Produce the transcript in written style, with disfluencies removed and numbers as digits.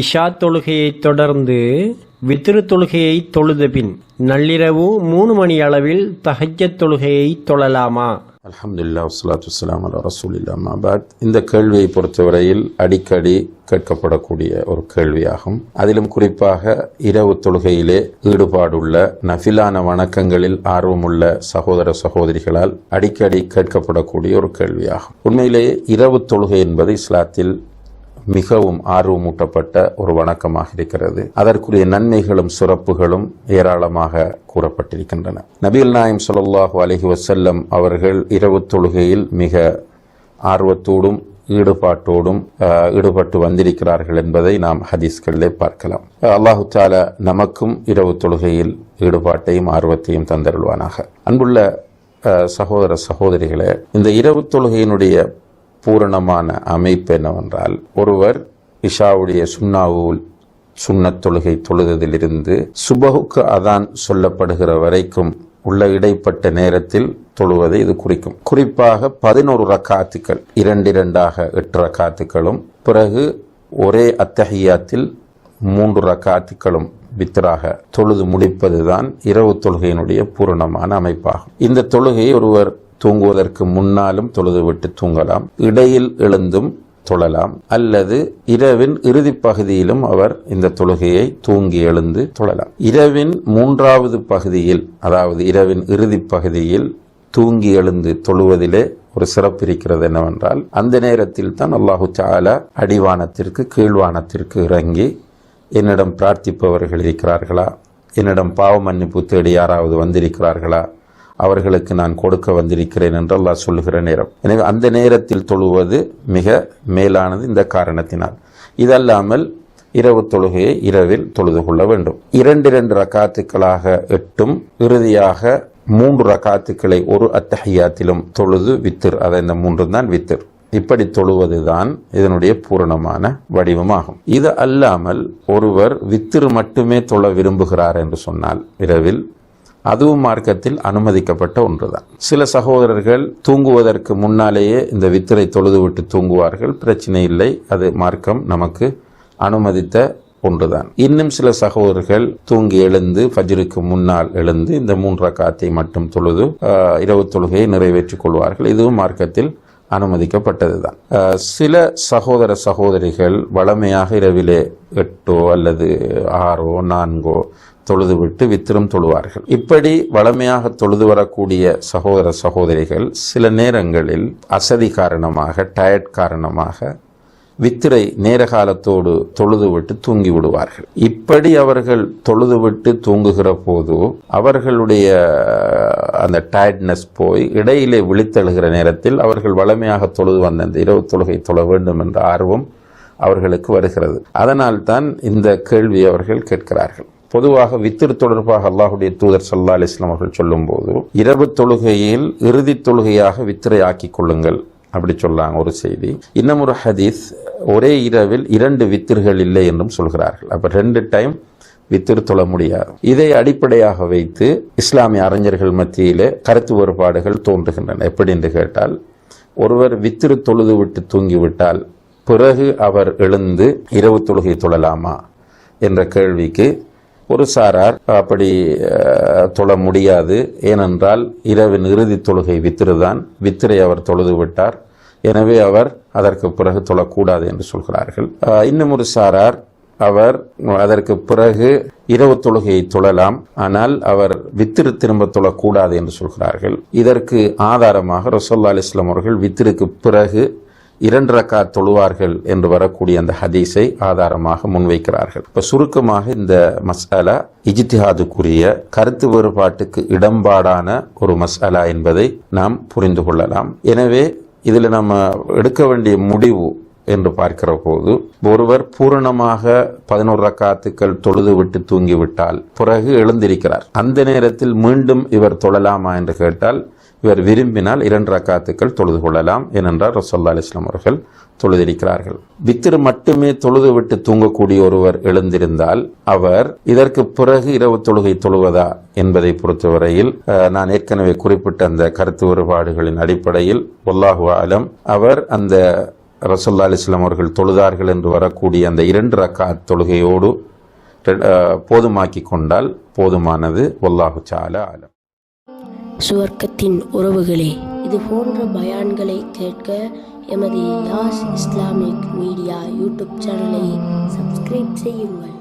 இஷா தொழுகையை தொடர்ந்து வித்ரு தொழுகையை தொழுத பின் நள்ளிரவு 3 மணி அளவில் தஹஜ்ஜத் தொழுகையை தொழலாமா? அல்ஹம்துலில்லாஹ் வஸ்ஸலாத்து வஸ்ஸலாமு அலா ரசூலில்லாஹ் அம்மா பஅத். இந்த கேள்வியை பொறுத்தவரையில் அடிக்கடி கேட்கப்படக்கூடிய ஒரு கேள்வியாகும். அதிலும் குறிப்பாக இரவு தொழுகையிலே ஈடுபாடுள்ள நஃபிலான வணக்கங்களில் ஆர்வமுள்ள சகோதர சகோதரிகளால் அடிக்கடி கேட்கப்படக்கூடிய ஒரு கேள்வியாகும். உண்மையிலேயே இரவு தொழுகை என்பது இஸ்லாத்தில் மிகவும் ஆர்வமூட்டப்பட்ட ஒரு வணக்கமாக இருக்கிறது. அதற்குரிய நன்மைகளும் சிறப்புகளும் ஏராளமாக கூறப்பட்டிருக்கின்றன. நபிகள் நாயகம் ஸல்லல்லாஹு அலைஹி வஸல்லம் அவர்கள் இரவு தொழுகையில் மிக ஆர்வத்தோடும் ஈடுபாட்டோடும் ஈடுபட்டு வந்திருக்கிறார்கள் என்பதை நாம் ஹதீஸ்களிலே பார்க்கலாம். அல்லாஹு தஆலா நமக்கும் இரவு தொழுகையில் ஈடுபாட்டையும் ஆர்வத்தையும் தந்தருள்வானாக. அன்புள்ள சகோதர சகோதரிகளே, இந்த இரவு தொழுகையினுடைய பூரணமான அமைப்பு என்னவென்றால், ஒருவர் இஷாவுடைய சுன்னத் தொழுகை தொழுதலிருந்து சுபஹுக்கு அதான் சொல்லப்படுகிற வரைக்கும் உள்ள இடைப்பட்ட நேரத்தில் தொழுவதை இது குறிக்கும். குறிப்பாக 11 ரக்காத்துக்கள் 2 8 ரக்காத்துக்களும் பிறகு ஒரே அத்தஹியாத்தில் 3 ரக்காத்துக்களும் வித்ராக தொழுது முடிப்பதுதான் இரவு தொழுகையினுடைய பூரணமான அமைப்பாகும். இந்த தொழுகையை ஒருவர் தூங்குவதற்கு முன்னாலும் தொழுதுவிட்டு தூங்கலாம், இடையில் எழுந்தும் தொழலாம், அல்லது இரவின் இறுதி பகுதியிலும் அவர் இந்த தொழுகையை தூங்கி எழுந்து தொழலாம். இரவின் 3வது பகுதியில், அதாவது இரவின் இறுதி பகுதியில் தூங்கி எழுந்து தொழுவதிலே ஒரு சிறப்பு இருக்கிறது என்னவென்றால், அந்த நேரத்தில் தான் அல்லாஹு தஆலா அடிவானத்திற்கு கீழ்வானத்திற்கு இறங்கி என்னிடம் பிரார்த்திப்பவர்கள் இருக்கிறார்களா, என்னிடம் பாவ மன்னிப்பு தேடி யாராவது வந்திருக்கிறார்களா, அவர்களுக்கு நான் கொடுக்க வந்திருக்கிறேன் என்று அல்லாஹ் சொல்லுகிற நேரம். எனவே அந்த நேரத்தில் தொழுவது மிக மேலானது. இந்த காரணத்தினால் இதல்லாமல் இரவு தொழுகையை இரவில் தொழுது கொள்ள வேண்டும். 2 ரக்காத்துக்களாக 8 இறுதியாக 3 ரக்காத்துக்களை ஒரு அத்தஹியாத்திலும் தொழுது வித்திர், அதை இந்த 3 தான் வித்திர். இப்படி தொழுவதுதான் இதனுடைய பூரணமான வடிவமாகும். இது அல்லாமல் ஒருவர் வித்திர் மட்டுமே தொழ விரும்புகிறார் என்று சொன்னால் இரவில், அதுவும் மார்க்கத்தில் அனுமதிக்கப்பட்ட ஒன்றுதான். சில சகோதரர்கள் தூங்குவதற்கு முன்னாலேயே இந்த வித்திரை தொழுதுவிட்டு தூங்குவார்கள், பிரச்சனை இல்லை, அது மார்க்கம் நமக்கு அனுமதித்த ஒன்றுதான். இன்னும் சில சகோதரர்கள் தூங்கி எழுந்து ஃபஜ்ருக்கு முன்னால் எழுந்து இந்த 3 ரக்காத்தை மட்டும் தொழுது இரவு தொழுகையை நிறைவேற்றிக் கொள்வார்கள். இதுவும் மார்க்கத்தில் அனுமதிக்கப்பட்டதுதான். சில சகோதர சகோதரிகள் வளமையாக இரவிலே 8 அல்லது 6 4 தொழுதுவிட்டு வித்திரும் தொழுவார்கள். இப்படி வளமையாக தொழுது வரக்கூடிய சகோதர சகோதரிகள் சில நேரங்களில் அசதி காரணமாக, டயர்ட் காரணமாக வித்திரை நேர காலத்தோடு தொழுதுவிட்டு தூங்கி விடுவார்கள். இப்படி அவர்கள் தொழுதுவிட்டு தூங்குகிற போது அவர்களுடைய அந்த டயர்ட்னஸ் போய் இடையிலே விழித்தெழுகிற நேரத்தில் அவர்கள் வளமையாக தொழுது வந்த அந்த இரவு தொழுகை தொழ வேண்டும் என்ற ஆர்வம் அவர்களுக்கு வருகிறது. அதனால் தான் இந்த கேள்வி அவர்கள் கேட்கிறார்கள். பொதுவாக வித்திர் தொடர்பாக அல்லாஹுடைய தூதர் ஸல்லல்லாஹு அலைஹி வஸல்லம் அவர்கள் சொல்லும் போது, இரவு தொழுகையில் இறுதி தொழுகையாக வித்திரை ஆக்கிக் கொள்ளுங்கள் அப்படி சொல்லாங்க ஒரு செய்தி. இன்னும் ஒரு ஹதீஸ், ஒரே இரவில் 2 வித்திர்கள் இல்லை என்றும் சொல்கிறார்கள். அப்ப 2 டைம் வித்திர் தொழ முடியாது. இதை அடிப்படையாக வைத்து இஸ்லாமிய அறிஞர்கள் மத்தியிலே கருத்து வேறுபாடுகள் தோன்றுகின்றன. எப்படி என்று கேட்டால், ஒருவர் வித்திரு தொழுது விட்டு தூங்கிவிட்டால் பிறகு அவர் எழுந்து இரவு தொழுகை தொழலாமா என்ற கேள்விக்கு ஒரு சாரார் அப்படி தொழ முடியாது, ஏனென்றால் இரவின் இறுதி தொழுகை வித்திருதான், வித்திரை அவர் தொழுது விட்டார், எனவே அவர் அதற்கு பிறகு தொழக்கூடாது என்று சொல்கிறார்கள். இன்னும் ஒரு சாரார் அவர் அதற்கு பிறகு இரவு தொழுகையை தொழலாம், ஆனால் அவர் வித்திரு திரும்ப தொழக்கூடாது என்று சொல்கிறார்கள். இதற்கு ஆதாரமாக ரசூலுல்லாஹி அலைஹி வஸல்லம் அவர்கள் வித்திருக்கு பிறகு 2 ரக்காத் தொழுவார்கள் என்று வரக்கூடிய அந்த ஹதீஸை ஆதாரமாக முன்வைக்கிறார்கள். இப்ப சுருக்கமாக இந்த மஸ்அலா இஜ்திஹாதுக்குரிய கருத்து வேறுபாட்டுக்கு இடம்பாடான ஒரு மஸ்அலா என்பதை நாம் புரிந்து கொள்ளலாம். எனவே இதில் நம்ம எடுக்க வேண்டிய முடிவு என்று பார்க்கிற போது, ஒருவர் பூரணமாக 11 ரக்காத்துக்கள் தொழுது விட்டு தூங்கிவிட்டால் பிறகு எழுந்திருக்கிறார், அந்த நேரத்தில் மீண்டும் இவர் தொழலாமா என்று கேட்டால், இவர் விரும்பினால் 2 ரக்காத்துக்கள் தொழுது கொள்ளலாம். ஏனென்றால் ரசூலுல்லாஹி அலைஹி வஸல்லம் அவர்கள் தொழுதிருக்கிறார்கள். வித்திர் மட்டுமே தொழுது விட்டு தூங்கக்கூடிய ஒருவர் எழுந்திருந்தால் அவர் இதற்கு பிறகு இரவு தொழுகை தொழுவதா என்பதை பொறுத்தவரையில் நான் ஏற்கனவே குறிப்பிட்ட அந்த கருத்து வேறுபாடுகளின் அடிப்படையில் வல்லாஹு ஆலம் அவர் அந்த ரசூலுல்லாஹி அலைஹி வஸல்லம் அவர்கள் தொழுதார்கள் என்று வரக்கூடிய அந்த 2 ரக்காத் தொழுகையோடு போதுமாக்கி கொண்டால் போதுமானது. வல்லாஹு தஆலா அலம். சுவர்க்கத்தின் உறவுகளே, இது போன்ற பயான்களை கேட்க எமது யாஸ் இஸ்லாமிக் மீடியா யூடியூப் சேனலை சப்ஸ்கிரைப் செய்யுங்கள்.